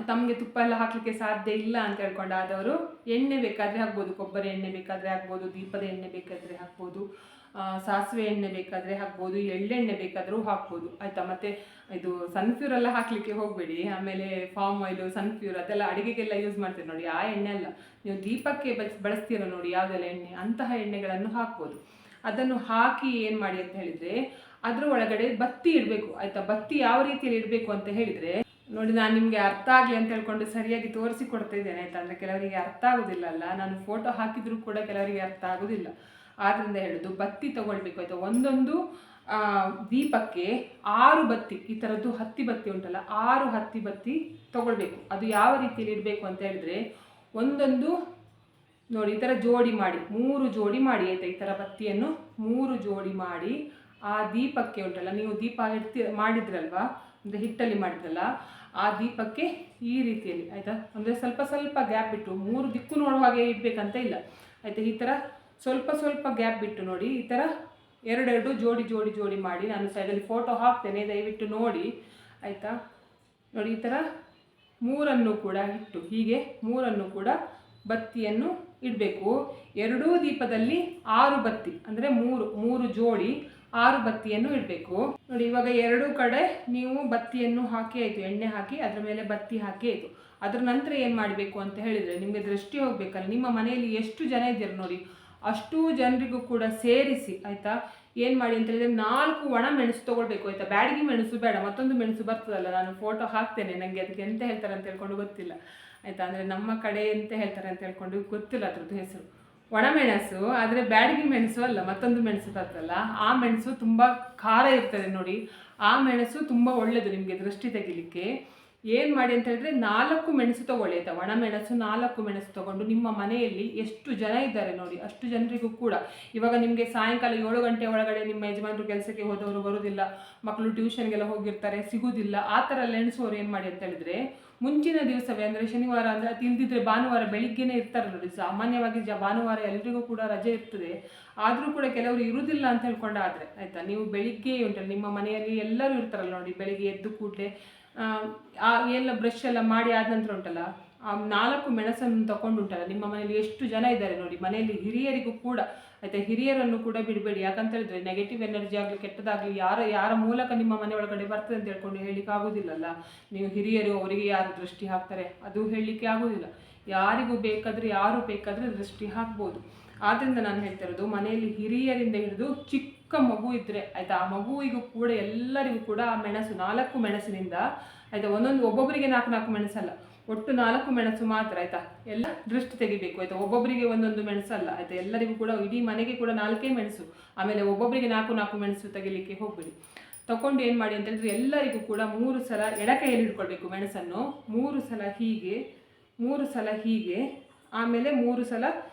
[SPEAKER 1] ತಮಗೆ ತುಪ್ಪ ಎಲ್ಲ ಹಾಕಲಿಕ್ಕೆ ಸಾಧ್ಯ ಇಲ್ಲ ಅಂತ ಹೇಳ್ಕೊಂಡು ಆದವರು ಎಣ್ಣೆ ಬೇಕಾದರೆ ಹಾಕ್ಬೋದು, ಕೊಬ್ಬರಿ ಎಣ್ಣೆ ಬೇಕಾದರೆ ಹಾಕ್ಬೋದು, ದೀಪದ ಎಣ್ಣೆ ಬೇಕಾದರೆ ಹಾಕ್ಬೋದು, ಸಾಸಿವೆ ಎಣ್ಣೆ ಬೇಕಾದರೆ ಹಾಕ್ಬೋದು, ಎಳ್ಳೆಣ್ಣೆ ಬೇಕಾದರೂ ಹಾಕ್ಬೋದು, ಆಯಿತಾ. ಮತ್ತು ಇದು ಸನ್ಫ್ಯೂರ್ ಎಲ್ಲ ಹಾಕಲಿಕ್ಕೆ ಹೋಗಬೇಡಿ. ಆಮೇಲೆ ಪಾಮ್ ಆಯಿಲು, ಸನ್ಫ್ಯೂರ್ ಅದೆಲ್ಲ ಅಡುಗೆಗೆಲ್ಲ ಯೂಸ್ ಮಾಡ್ತೀರಿ ನೋಡಿ, ಆ ಎಣ್ಣೆ ಅಲ್ಲ. ನೀವು ದೀಪಕ್ಕೆ ಬಳಸ್ತೀರ ನೋಡಿ ಯಾವುದೆಲ್ಲ ಎಣ್ಣೆ, ಅಂತಹ ಎಣ್ಣೆಗಳನ್ನು ಹಾಕ್ಬೋದು. ಅದನ್ನು ಹಾಕಿ ಏನು ಮಾಡಿ ಅಂತ ಹೇಳಿದರೆ, ಅದರ ಒಳಗಡೆ ಬತ್ತಿ ಇಡಬೇಕು, ಆಯಿತಾ. ಬತ್ತಿ ಯಾವ ರೀತಿಯಲ್ಲಿ ಇಡಬೇಕು ಅಂತ ಹೇಳಿದರೆ ನೋಡಿ, ನಾನು ನಿಮಗೆ ಅರ್ಥ ಆಗಲಿ ಅಂತ ಹೇಳ್ಕೊಂಡು ಸರಿಯಾಗಿ ತೋರಿಸಿ ಕೊಡ್ತಾ ಇದ್ದೇನೆ, ಆಯಿತಾ. ಅಂದರೆ ಕೆಲವರಿಗೆ ಅರ್ಥ ಆಗೋದಿಲ್ಲಲ್ಲ, ನಾನು ಫೋಟೋ ಹಾಕಿದರೂ ಕೂಡ ಕೆಲವರಿಗೆ ಅರ್ಥ ಆಗೋದಿಲ್ಲ, ಆದ್ದರಿಂದ ಹೇಳೋದು. ಬತ್ತಿ ತಗೊಳ್ಬೇಕು, ಆಯಿತಾ. ಒಂದೊಂದು ದೀಪಕ್ಕೆ 6 ಬತ್ತಿ, ಈ ಥರದ್ದು ಹತ್ತಿ ಬತ್ತಿ ಉಂಟಲ್ಲ, 6 ಹತ್ತಿ ಬತ್ತಿ ತಗೊಳ್ಬೇಕು. ಅದು ಯಾವ ರೀತಿಯಲ್ಲಿ ಇಡಬೇಕು ಅಂತ ಹೇಳಿದರೆ, ಒಂದೊಂದು ನೋಡಿ ಈ ಥರ ಜೋಡಿ ಮಾಡಿ, 3 ಜೋಡಿ ಮಾಡಿ, ಆಯಿತಾ. ಈ ಥರ ಬತ್ತಿಯನ್ನು 3 ಜೋಡಿ ಮಾಡಿ ಆ ದೀಪಕ್ಕೆ ಉಂಟಲ್ಲ, ನೀವು ದೀಪ ಮಾಡಿದ್ರಲ್ವಾ, ಅಂದರೆ ಹಿಟ್ಟಲ್ಲಿ ಮಾಡಿದ್ರಲ್ಲ, ಆ ದೀಪಕ್ಕೆ ಈ ರೀತಿಯಲ್ಲಿ, ಆಯಿತಾ. ಅಂದರೆ ಸ್ವಲ್ಪ ಸ್ವಲ್ಪ ಗ್ಯಾಪ್ ಬಿಟ್ಟು, 3 ದಿಕ್ಕು ನೋಡುವ ಹಾಗೆ ಇಡಬೇಕಂತ ಇಲ್ಲ, ಆಯಿತಾ. ಈ ಥರ ಸ್ವಲ್ಪ ಸ್ವಲ್ಪ ಗ್ಯಾಪ್ ಬಿಟ್ಟು ನೋಡಿ, ಈ ಥರ 2 ಜೋಡಿ ಮಾಡಿ, ನಾನು ಸೈಡಲ್ಲಿ ಫೋಟೋ ಹಾಕ್ತೇನೆ, ದಯವಿಟ್ಟು ನೋಡಿ, ಆಯಿತಾ. ನೋಡಿ ಈ ಥರ 3 ಕೂಡ ಇಟ್ಟು, ಹೀಗೆ 3 ಕೂಡ ಬತ್ತಿಯನ್ನು ಇಡಬೇಕು. 2 ದೀಪದಲ್ಲಿ 6 ಬತ್ತಿ, ಅಂದರೆ 3 ಜೋಡಿ 6 ಬತ್ತಿಯನ್ನು ಇಡಬೇಕು ನೋಡಿ. ಇವಾಗ 2 ಕಡೆ ನೀವು ಬತ್ತಿಯನ್ನು ಹಾಕಿ ಆಯಿತು, ಎಣ್ಣೆ ಹಾಕಿ ಅದರ ಮೇಲೆ ಬತ್ತಿ ಹಾಕಿ ಆಯಿತು. ಅದರ ನಂತರ ಏನು ಮಾಡಬೇಕು ಅಂತ ಹೇಳಿದರೆ, ನಿಮಗೆ ದೃಷ್ಟಿ ಹೋಗಬೇಕಲ್ಲ, ನಿಮ್ಮ ಮನೆಯಲ್ಲಿ ಎಷ್ಟು ಜನ ಇದ್ದೀರ ನೋಡಿ, ಅಷ್ಟು ಜನರಿಗೂ ಕೂಡ ಸೇರಿಸಿ, ಆಯಿತಾ. ಏನು ಮಾಡಿ ಅಂತ ಹೇಳಿದರೆ 4 ಒಣ ಮೆಣಸು ತೊಗೊಳ್ಬೇಕು ಆಯಿತಾ. ಬ್ಯಾಡಗಿ ಮೆಣಸು ಬೇಡ, ಮತ್ತೊಂದು ಮೆಣಸು ಬರ್ತದಲ್ಲ, ನಾನು ಫೋಟೋ ಹಾಕ್ತೇನೆ, ನನಗೆ ಅದಕ್ಕೆ ಎಂತ ಹೇಳ್ತಾರೆ ಅಂತ ಹೇಳ್ಕೊಂಡು ಗೊತ್ತಿಲ್ಲ ಆಯಿತಾ. ಅಂದರೆ ನಮ್ಮ ಕಡೆ ಎಂತ ಹೇಳ್ತಾರೆ ಅಂತ ಹೇಳ್ಕೊಂಡು ಗೊತ್ತಿಲ್ಲ ಅದ್ರದ್ದು ಹೆಸರು. ಒಣಮೆಣಸು, ಆದರೆ ಬ್ಯಾಡಗಿ ಮೆಣಸು ಅಲ್ಲ, ಮತ್ತೊಂದು ಮೆಣಸು ಬರ್ತಲ್ಲ, ಆ ಮೆಣಸು ತುಂಬ ಖಾರ ಇರ್ತದೆ ನೋಡಿ. ಆ ಮೆಣಸು ತುಂಬ ಒಳ್ಳೆಯದು ನಿಮಗೆ ದೃಷ್ಟಿ ತೆಗಿಲಿಕ್ಕೆ. ಏನು ಮಾಡಿ ಅಂತ ಹೇಳಿದ್ರೆ 4 ಮೆಣಸು ತೊಗೊಳ್ಳಿ ಆಯಿತಾ. ಒಣಮೆಣಸು 4 ಮೆಣಸು ತೊಗೊಂಡು ನಿಮ್ಮ ಮನೆಯಲ್ಲಿ ಎಷ್ಟು ಜನ ಇದ್ದಾರೆ ನೋಡಿ ಅಷ್ಟು ಜನರಿಗೂ ಕೂಡ, ಇವಾಗ ನಿಮಗೆ ಸಾಯಂಕಾಲ 7 ಗಂಟೆ ಒಳಗಡೆ ನಿಮ್ಮ ಯಜಮಾನರು ಕೆಲಸಕ್ಕೆ ಹೋದವರು ಬರೋದಿಲ್ಲ, ಮಕ್ಕಳು ಟ್ಯೂಷನ್ಗೆಲ್ಲ ಹೋಗಿರ್ತಾರೆ, ಸಿಗೋದಿಲ್ಲ, ಆ ಥರ ಎಣಿಸೋರು ಏನು ಮಾಡಿ ಅಂತ ಹೇಳಿದರೆ ಮುಂಚಿನ ದಿವಸವೇ, ಅಂದರೆ ಶನಿವಾರ ಅಂದರೆ ಅದು ಇಲ್ದಿದ್ರೆ ಭಾನುವಾರ ಬೆಳಿಗ್ಗೆನೇ ಇರ್ತಾರೆ ನೋಡಿ. ಸಾಮಾನ್ಯವಾಗಿ ಭಾನುವಾರ ಎಲ್ರಿಗೂ ಕೂಡ ರಜೆ ಇರ್ತದೆ, ಆದರೂ ಕೂಡ ಕೆಲವರು ಇರುವುದಿಲ್ಲ ಅಂತ ಹೇಳ್ಕೊಂಡಾದರೆ ಆಯಿತಾ, ನೀವು ಬೆಳಿಗ್ಗೆ ಉಂಟಲ್ಲ ನಿಮ್ಮ ಮನೆಯಲ್ಲಿ ಎಲ್ಲರೂ ಇರ್ತಾರಲ್ಲ ನೋಡಿ, ಬೆಳಿಗ್ಗೆ ಎದ್ದು ಕೂಡಲೇ ಎಲ್ಲ ಬ್ರಷ್ ಎಲ್ಲ ಮಾಡಿ ಆದ ನಂತರ ಉಂಟಲ್ಲ ಆ 4 ಮೆಣಸನ್ನು ತಗೊಂಡುಂಟಲ್ಲ, ನಿಮ್ಮ ಮನೆಯಲ್ಲಿ ಎಷ್ಟು ಜನ ಇದ್ದಾರೆ ನೋಡಿ, ಮನೆಯಲ್ಲಿ ಹಿರಿಯರಿಗೂ ಕೂಡ ಆಯಿತಾ, ಹಿರಿಯರನ್ನು ಕೂಡ ಬಿಡಬೇಡಿ. ಯಾಕಂತ ಹೇಳಿದ್ರೆ ನೆಗೆಟಿವ್ ಎನರ್ಜಿ ಆಗಲಿ ಕೆಟ್ಟದಾಗಲಿ ಯಾರ ಮೂಲಕ ನಿಮ್ಮ ಮನೆ ಒಳಗಡೆ ಬರ್ತದೆ ಅಂತ ಹೇಳ್ಕೊಂಡು ಹೇಳಲಿಕ್ಕೆ ಆಗೋದಿಲ್ಲಲ್ಲ. ನೀವು ಹಿರಿಯರು, ಅವರಿಗೆ ಯಾರು ದೃಷ್ಟಿ ಹಾಕ್ತಾರೆ ಅದು ಹೇಳಲಿಕ್ಕೆ ಆಗೋದಿಲ್ಲ. ಯಾರಿಗೂ ಬೇಕಾದರೆ ಯಾರು ಬೇಕಾದರೆ ದೃಷ್ಟಿ ಹಾಕ್ಬೋದು. ಆದ್ದರಿಂದ ನಾನು ಹೇಳ್ತಾ ಇರೋದು, ಮನೆಯಲ್ಲಿ ಹಿರಿಯರಿಂದ ಹಿಡಿದು ಚಿಕ್ಕ ಮಗು ಇದ್ದರೆ ಆಯಿತಾ, ಆ ಮಗುವಿಗೂ ಕೂಡ ಎಲ್ಲರಿಗೂ ಕೂಡ ಆ ಮೆಣಸು 4 ಮೆಣಸಿನಿಂದ ಆಯಿತಾ, ಒಬ್ಬೊಬ್ಬರಿಗೆ 4 ಮೆಣಸಲ್ಲ, ಒಟ್ಟು 4 ಮೆಣಸು ಮಾತ್ರ ಆಯಿತಾ, ಎಲ್ಲ ದೃಷ್ಟಿ ತೆಗಿಬೇಕು ಆಯಿತಾ. ಒಬ್ಬೊಬ್ಬರಿಗೆ ಒಂದೊಂದು ಮೆಣಸಲ್ಲ ಆಯಿತಾ, ಎಲ್ಲರಿಗೂ ಕೂಡ ಇಡೀ ಮನೆಗೆ ಕೂಡ 4 ಮೆಣಸು. ಆಮೇಲೆ ಒಬ್ಬೊಬ್ಬರಿಗೆ 4 ಮೆಣಸು ತೆಗಿಲಿಕ್ಕೆ ಹೋಗಬೇಡಿ. ತಗೊಂಡು ಏನು ಮಾಡಿ ಅಂತ ಹೇಳಿದ್ರೆ ಎಲ್ಲರಿಗೂ ಕೂಡ 3 ಸಲ ಎಡಕೈಯಲ್ಲಿ ಹಿಡ್ಕೊಳ್ಬೇಕು ಮೆಣಸನ್ನು. 3 ಸಲ ಹೀಗೆ, 3 ಸಲ ಹೀಗೆ, ಆಮೇಲೆ 3 ಸಲ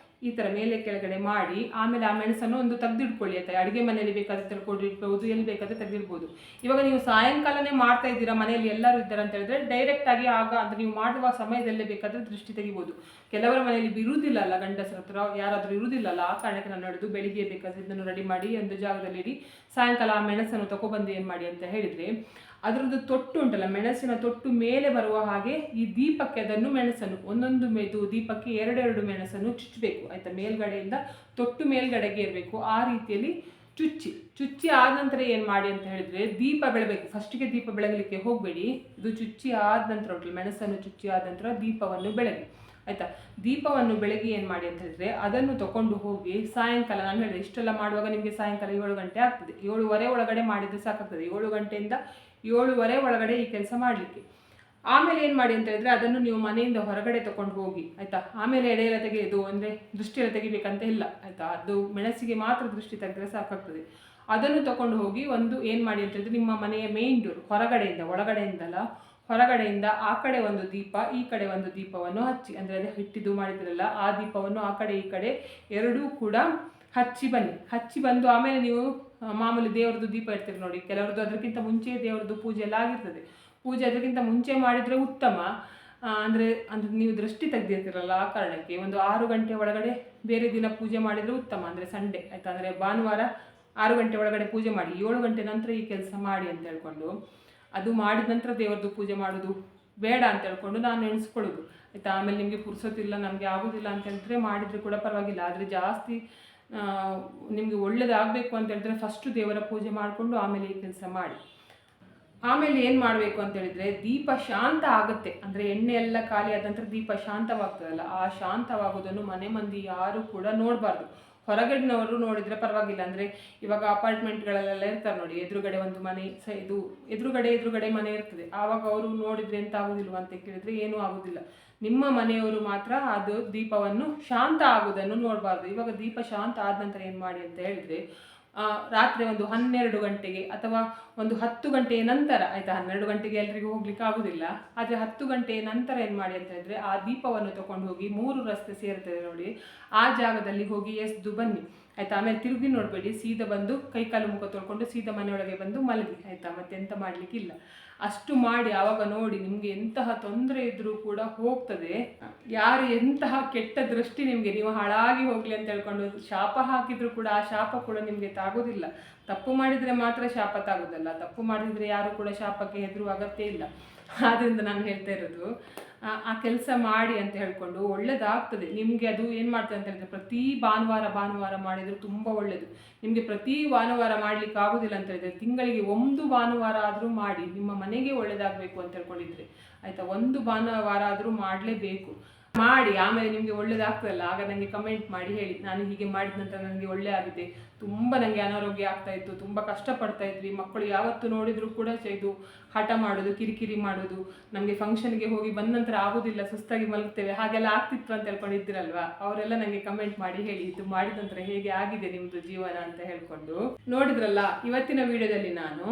[SPEAKER 1] ಈ ಥರ ಮೇಲೆ ಕೆಳಗಡೆ ಮಾಡಿ, ಆಮೇಲೆ ಆ ಮೆಣಸನ್ನು ಒಂದು ತೆಗೆದಿಟ್ಕೊಳ್ಳಿ ಆಯಿತಾ. ಅಡುಗೆ ಮನೆಯಲ್ಲಿ ಬೇಕಾದರೆ ತಿಳ್ಕೊಂಡು ಇಟ್ಬೋದು, ಎಲ್ಲಿ ಬೇಕಾದರೆ ತೆಗೆದಿರ್ಬೋದು. ಇವಾಗ ನೀವು ಸಾಯಂಕಾಲನೇ ಮಾಡ್ತಾ ಇದ್ದೀರಾ, ಮನೆಯಲ್ಲಿ ಎಲ್ಲರೂ ಇದ್ದಾರೆ ಅಂತ ಹೇಳಿದ್ರೆ ಡೈರೆಕ್ಟಾಗಿ ಆಗ ಅಂದರೆ ನೀವು ಮಾಡುವ ಸಮಯದಲ್ಲೇ ಬೇಕಾದರೆ ದೃಷ್ಟಿ ತೆಗಿಬೋದು. ಕೆಲವರ ಮನೆಯಲ್ಲಿ ಇರುವುದಿಲ್ಲ ಅಲ್ಲ, ಗಂಡಸರ ಹತ್ರ ಯಾರಾದರೂ ಇರುವುದಿಲ್ಲಲ್ಲ, ಆ ಕಾರಣಕ್ಕೆ ನಾನು ಹೇಳೋದು ಬೆಳಿಗ್ಗೆ ಬೇಕಾದರೆ ಇದನ್ನು ರೆಡಿ ಮಾಡಿ ಒಂದು ಜಾಗದಲ್ಲಿ ಇಡಿ, ಸಾಯಂಕಾಲ ಆ ಮೆಣಸನ್ನು ತಗೊಬಂದು ಏನು ಮಾಡಿ ಅಂತ ಹೇಳಿದರೆ ಅದರದ್ದು ತೊಟ್ಟು ಉಂಟಲ್ಲ, ಮೆಣಸಿನ ತೊಟ್ಟು ಮೇಲೆ ಬರುವ ಹಾಗೆ ಈ ದೀಪಕ್ಕೆ ಅದನ್ನು ಮೆಣಸನ್ನು ಒಂದೊಂದು ದೀಪಕ್ಕೆ 2 ಮೆಣಸನ್ನು ಚುಚ್ಚಬೇಕು ಆಯಿತಾ. ಮೇಲ್ಗಡೆಯಿಂದ ತೊಟ್ಟು ಮೇಲ್ಗಡೆಗೆ ಇರಬೇಕು, ಆ ರೀತಿಯಲ್ಲಿ ಚುಚ್ಚಿ ಆದ ನಂತರ ಏನು ಮಾಡಿ ಅಂತ ಹೇಳಿದರೆ ದೀಪ ಬೆಳಬೇಕು. ಫಸ್ಟಿಗೆ ದೀಪ ಬೆಳಗಲಿಕ್ಕೆ ಹೋಗಬೇಡಿ, ಇದು ಚುಚ್ಚಿ ಆದ ನಂತರ ಉಂಟು, ಮೆಣಸನ್ನು ಚುಚ್ಚಿ ಆದ ನಂತರ ದೀಪವನ್ನು ಬೆಳಗಿ ಆಯಿತಾ. ದೀಪವನ್ನು ಬೆಳಗ್ಗೆ ಏನು ಮಾಡಿ ಅಂತ ಹೇಳಿದ್ರೆ ಅದನ್ನು ತಗೊಂಡು ಹೋಗಿ ಸಾಯಂಕಾಲ, ನಾನು ಹೇಳಿದೆ ಇಷ್ಟೆಲ್ಲ ಮಾಡುವಾಗ ನಿಮಗೆ ಸಾಯಂಕಾಲ 7 ಗಂಟೆ ಆಗ್ತದೆ, 7:15 ಒಳಗಡೆ ಮಾಡಿದರೆ ಸಾಕಾಗ್ತದೆ. 7 ಗಂಟೆಯಿಂದ 7:15 ಒಳಗಡೆ ಈ ಕೆಲಸ ಮಾಡಲಿಕ್ಕೆ. ಆಮೇಲೆ ಏನು ಮಾಡಿ ಅಂತ ಹೇಳಿದ್ರೆ ಅದನ್ನು ನೀವು ಮನೆಯಿಂದ ಹೊರಗಡೆ ತಗೊಂಡು ಹೋಗಿ ಆಯಿತಾ. ಆಮೇಲೆ ಎಡೆಯೆಲ್ಲ ತೆಗೆಯೋದು ಅಂದರೆ ದೃಷ್ಟಿ ಎಲ್ಲ ತೆಗಿಬೇಕಂತ ಇಲ್ಲ ಆಯಿತಾ, ಅದು ಮೆಣಸಿಗೆ ಮಾತ್ರ ದೃಷ್ಟಿ ತೆಗೆದ್ರೆ ಸಾಕಾಗ್ತದೆ. ಅದನ್ನು ತಗೊಂಡು ಹೋಗಿ ಒಂದು ಏನು ಮಾಡಿ ಅಂತ ಹೇಳಿದ್ರೆ ನಿಮ್ಮ ಮನೆಯ ಮೇನ್ ಡೋರ್ ಹೊರಗಡೆಯಿಂದ, ಒಳಗಡೆಯಿಂದಲ್ಲ ಹೊರಗಡೆಯಿಂದ ಆ ಕಡೆ ಒಂದು ದೀಪ, ಈ ಕಡೆ ಒಂದು ದೀಪವನ್ನು ಹಚ್ಚಿ, ಅಂದರೆ ಅದೇ ಹಿಟ್ಟಿದ್ದು ಮಾಡಿದ್ರಲ್ಲ ಆ ದೀಪವನ್ನು ಆ ಕಡೆ ಈ ಕಡೆ ಎರಡೂ ಕೂಡ ಹಚ್ಚಿ ಬನ್ನಿ. ಹಚ್ಚಿ ಬಂದು ಆಮೇಲೆ ನೀವು ಮಾಮೂಲಿ ದೇವ್ರದ್ದು ದೀಪ ಇರ್ತೀರಿ ನೋಡಿ, ಕೆಲವ್ರದ್ದು ಅದಕ್ಕಿಂತ ಮುಂಚೆ ದೇವ್ರದ್ದು ಪೂಜೆ ಎಲ್ಲ ಆಗಿರ್ತದೆ. ಪೂಜೆ ಅದಕ್ಕಿಂತ ಮುಂಚೆ ಮಾಡಿದರೆ ಉತ್ತಮ. ಅಂದರೆ ನೀವು ದೃಷ್ಟಿ ತೆಗೆದಿರ್ತೀರಲ್ಲ, ಆ ಕಾರಣಕ್ಕೆ ಒಂದು 6 ಗಂಟೆ ಒಳಗಡೆ ಬೇರೆ ದಿನ ಪೂಜೆ ಮಾಡಿದರೆ ಉತ್ತಮ. ಅಂದರೆ ಸಂಡೇ ಆಯಿತಾ, ಅಂದರೆ ಭಾನುವಾರ 6 ಗಂಟೆ ಒಳಗಡೆ ಪೂಜೆ ಮಾಡಿ, 7 ಗಂಟೆ ನಂತರ ಈ ಕೆಲಸ ಮಾಡಿ ಅಂತ ಹೇಳ್ಕೊಂಡು, ಅದು ಮಾಡಿದ ನಂತರ ದೇವ್ರದ್ದು ಪೂಜೆ ಮಾಡೋದು ಬೇಡ ಅಂತ ಹೇಳ್ಕೊಂಡು ನಾನು ಎಣಿಸ್ಕೊಳ್ಳೋದು ಆಯಿತಾ. ಆಮೇಲೆ ನಿಮಗೆ ಪುರ್ಸೋತಿಲ್ಲ, ನಮಗೆ ಆಗೋದಿಲ್ಲ ಅಂತ ಹೇಳಿದ್ರೆ ಮಾಡಿದರೆ ಕೂಡ ಪರವಾಗಿಲ್ಲ. ಆದರೆ ಜಾಸ್ತಿ ನಿಮಗೆ ಒಳ್ಳೇದಾಗಬೇಕು ಅಂತ ಹೇಳಿದ್ರೆ ಫಸ್ಟು ದೇವರ ಪೂಜೆ ಮಾಡಿಕೊಂಡು ಆಮೇಲೆ ಈ ಕೆಲಸ ಮಾಡಿ. ಆಮೇಲೆ ಏನು ಮಾಡಬೇಕು ಅಂತ ಹೇಳಿದ್ರೆ ದೀಪ ಶಾಂತ ಆಗುತ್ತೆ, ಅಂದರೆ ಎಣ್ಣೆ ಎಲ್ಲ ಖಾಲಿ ಆದ ನಂತರ ದೀಪ ಶಾಂತವಾಗ್ತದಲ್ಲ, ಆ ಶಾಂತವಾಗೋದನ್ನು ಮನೆ ಮಂದಿ ಯಾರು ಕೂಡ ನೋಡಬಾರ್ದು. ಹೊರಗಡೆನವರು ನೋಡಿದರೆ ಪರವಾಗಿಲ್ಲ. ಅಂದರೆ ಇವಾಗ ಅಪಾರ್ಟ್ಮೆಂಟ್ಗಳಲ್ಲೆಲ್ಲ ಇರ್ತಾರೆ ನೋಡಿ, ಎದುರುಗಡೆ ಒಂದು ಮನೆ ಇದು ಎದುರುಗಡೆ ಮನೆ ಇರ್ತದೆ, ಆವಾಗ ಅವರು ನೋಡಿದರೆ ಎಂತ ಆಗೋದಿಲ್ವ ಅಂತ ಕೇಳಿದರೆ ಏನೂ ಆಗೋದಿಲ್ಲ. ನಿಮ್ಮ ಮನೆಯವರು ಮಾತ್ರ ಅದು ದೀಪವನ್ನು ಶಾಂತ ಆಗೋದನ್ನು ನೋಡಬಾರ್ದು. ಇವಾಗ ದೀಪ ಶಾಂತ ಆದ ನಂತರ ಏನು ಮಾಡಿ ಅಂತ ಹೇಳಿದರೆ ರಾತ್ರಿ ಒಂದು 12 ಗಂಟೆಗೆ ಅಥವಾ ಒಂದು 10 ಗಂಟೆಯ ನಂತರ ಆಯಿತಾ. 12 ಗಂಟೆಗೆ ಎಲ್ರಿಗೂ ಹೋಗ್ಲಿಕ್ಕೆ ಆಗೋದಿಲ್ಲ, ಆದರೆ 10 ಗಂಟೆಯ ನಂತರ ಏನು ಮಾಡಿ ಅಂತ ಹೇಳಿದ್ರೆ ಆ ದೀಪವನ್ನು ತಗೊಂಡು ಹೋಗಿ 3 ರಸ್ತೆ ಸೇರ್ತದೆ ನೋಡಿ, ಆ ಜಾಗದಲ್ಲಿ ಹೋಗಿ ಎಸ್ದು ಬನ್ನಿ ಆಯಿತಾ. ಆಮೇಲೆ ತಿರುಗಿ ನೋಡಬೇಡಿ, ಸೀದಾ ಬಂದು ಕೈಕಾಲು ಮುಖ ತೊಳ್ಕೊಂಡು ಸೀದಾ ಮನೆಯೊಳಗೆ ಬಂದು ಮಲಗಿ ಆಯಿತಾ. ಮತ್ತೆ ಎಂತ ಮಾಡಲಿಕ್ಕಿಲ್ಲ, ಅಷ್ಟು ಮಾಡಿ ಆವಾಗ ನೋಡಿ ನಿಮಗೆ ಎಂತಹ ತೊಂದರೆ ಇದ್ದರೂ ಕೂಡ ಹೋಗ್ತದೆ. ಯಾರು ಎಂತಹ ಕೆಟ್ಟ ದೃಷ್ಟಿ ನಿಮಗೆ, ನೀವು ಹಾಳಾಗಿ ಹೋಗಲಿ ಅಂತ ಹೇಳ್ಕೊಂಡು ಶಾಪ ಹಾಕಿದರೂ ಕೂಡ ಆ ಶಾಪ ಕೂಡ ನಿಮಗೆ ತಾಗೋದಿಲ್ಲ. ತಪ್ಪು ಮಾಡಿದರೆ ಮಾತ್ರ ಶಾಪ ತಾಗೋದಲ್ಲ, ತಪ್ಪು ಮಾಡಿದರೆ ಯಾರು ಕೂಡ ಶಾಪಕ್ಕೆ ಹೆದರುವ ಅಗತ್ಯ ಇಲ್ಲ. ಆದ್ದರಿಂದ ನಾನು ಹೇಳ್ತಾ ಇರೋದು ಆ ಕೆಲಸ ಮಾಡಿ ಅಂತ ಹೇಳ್ಕೊಂಡು ಒಳ್ಳೇದಾಗ್ತದೆ ನಿಮಗೆ. ಅದು ಏನು ಮಾಡ್ತದೆ ಅಂತ ಹೇಳಿದ್ರೆ ಪ್ರತಿ ಭಾನುವಾರ ಮಾಡಿದರೆ ತುಂಬ ಒಳ್ಳೆಯದು. ನಿಮಗೆ ಪ್ರತಿ ಭಾನುವಾರ ಮಾಡಲಿಕ್ಕೆ ಆಗೋದಿಲ್ಲ ಅಂತ ಹೇಳಿದ್ರೆ ತಿಂಗಳಿಗೆ 1 ಭಾನುವಾರ ಆದರೂ ಮಾಡಿ, ನಿಮ್ಮ ಮನೆಗೆ ಒಳ್ಳೇದಾಗಬೇಕು ಅಂತ ಹೇಳ್ಕೊಂಡಿದ್ರೆ ಆಯಿತಾ. 1 ಭಾನುವಾರ ಆದರೂ ಮಾಡಲೇಬೇಕು. ಮಾಡಿ ಆಮೇಲೆ ನಿಮಗೆ ಒಳ್ಳೇದಾಗ್ತದಲ್ಲ, ಆಗ ನನಗೆ ಕಮೆಂಟ್ ಮಾಡಿ ಹೇಳಿ, ನಾನು ಹೀಗೆ ಮಾಡಿದ ನಂತರ ನನಗೆ ಒಳ್ಳೆ ಆಗಿದೆ, ತುಂಬ ನನಗೆ ಅನಾರೋಗ್ಯ ಆಗ್ತಾ ಇತ್ತು, ತುಂಬ ಕಷ್ಟಪಡ್ತಾ ಇದ್ವಿ. ಮಕ್ಕಳು ಯಾವತ್ತು ನೋಡಿದರೂ ಕೂಡ ಇದು ಹಠ ಮಾಡೋದು, ಕಿರಿಕಿರಿ ಮಾಡೋದು, ನಮಗೆ ಫಂಕ್ಷನ್ಗೆ ಹೋಗಿ ಬಂದ ನಂತರ ಆಗೋದಿಲ್ಲ, ಸುಸ್ತಾಗಿ ಮಲಗ್ತೇವೆ, ಹಾಗೆಲ್ಲ ಆಗ್ತಿತ್ತು ಅಂತ ಹೇಳ್ಕೊಂಡಿದ್ದಿರಲ್ವಾ. ಅವರೆಲ್ಲ ನನಗೆ ಕಮೆಂಟ್ ಮಾಡಿ ಹೇಳಿ, ಇದು ಮಾಡಿದ ನಂತರ ಹೇಗೆ ಆಗಿದೆ ನಿಮ್ಮದು ಜೀವನ ಅಂತ ಹೇಳ್ಕೊಂಡು. ನೋಡಿದ್ರಲ್ಲ, ಇವತ್ತಿನ ವಿಡಿಯೋದಲ್ಲಿ ನಾನು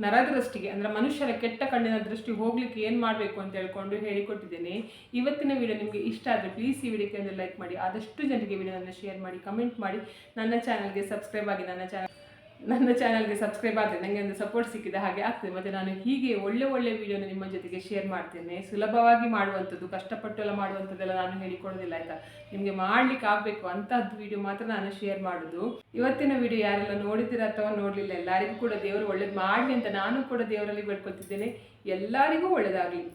[SPEAKER 1] ನರದೃಷ್ಟಿಗೆ ಅಂದರೆ ಮನುಷ್ಯರ ಕೆಟ್ಟ ಕಣ್ಣಿನ ದೃಷ್ಟಿ ಹೋಗ್ಲಿಕ್ಕೆ ಏನು ಮಾಡಬೇಕು ಅಂತ ಹೇಳ್ಕೊಂಡು ಹೇಳಿಕೊಟ್ಟಿದ್ದೇನೆ. ಇವತ್ತಿನ ವಿಡಿಯೋ ನಿಮಗೆ ಇಷ್ಟ ಆದರೆ ಪ್ಲೀಸ್ ಈ ವಿಡಿಯೋಕ್ಕೆ ಒಂದು ಲೈಕ್ ಮಾಡಿ, ಆದಷ್ಟು ಜನರಿಗೆ ವಿಡಿಯೋನ ಶೇರ್ ಮಾಡಿ, ಕಮೆಂಟ್ ಮಾಡಿ, ನನ್ನ ಚಾನಲ್ಗೆ ಸಬ್ಸ್ಕ್ರೈಬ್ ಆಗಿ. ನನ್ನ ಚಾನಲ್ಗೆ ಸಬ್ಸ್ಕ್ರೈಬ್ ಆದರೆ ನನಗೆ ಒಂದು ಸಪೋರ್ಟ್ ಸಿಕ್ಕಿದ ಹಾಗೆ ಆಗ್ತದೆ. ಮತ್ತು ನಾನು ಹೀಗೆ ಒಳ್ಳೆ ವಿಡಿಯೋನ ನಿಮ್ಮ ಜೊತೆಗೆ ಶೇರ್ ಮಾಡ್ತೇನೆ. ಸುಲಭವಾಗಿ ಮಾಡುವಂಥದ್ದು, ಕಷ್ಟಪಟ್ಟು ಎಲ್ಲ ಮಾಡುವಂಥದ್ದೆಲ್ಲ ನಾನು ಹೇಳಿಕೊಡೋದಿಲ್ಲ ಆಯಿತಾ. ನಿಮಗೆ ಮಾಡಲಿಕ್ಕೆ ಆಗಬೇಕು ಅಂಥದ್ದು ವಿಡಿಯೋ ಮಾತ್ರ ನಾನು ಶೇರ್ ಮಾಡೋದು. ಇವತ್ತಿನ ವಿಡಿಯೋ ಯಾರೆಲ್ಲ ನೋಡಿದ್ದೀರಾ ಅಥವಾ ನೋಡಲಿಲ್ಲ, ಎಲ್ಲರಿಗೂ ಕೂಡ ದೇವರು ಒಳ್ಳೇದು ಮಾಡಲಿ ಅಂತ ನಾನು ಕೂಡ ದೇವರಲ್ಲಿ ಬೇಡ್ಕೊಳ್ತಿದ್ದೇನೆ. ಎಲ್ಲರಿಗೂ ಒಳ್ಳೆಯದಾಗಲಿ.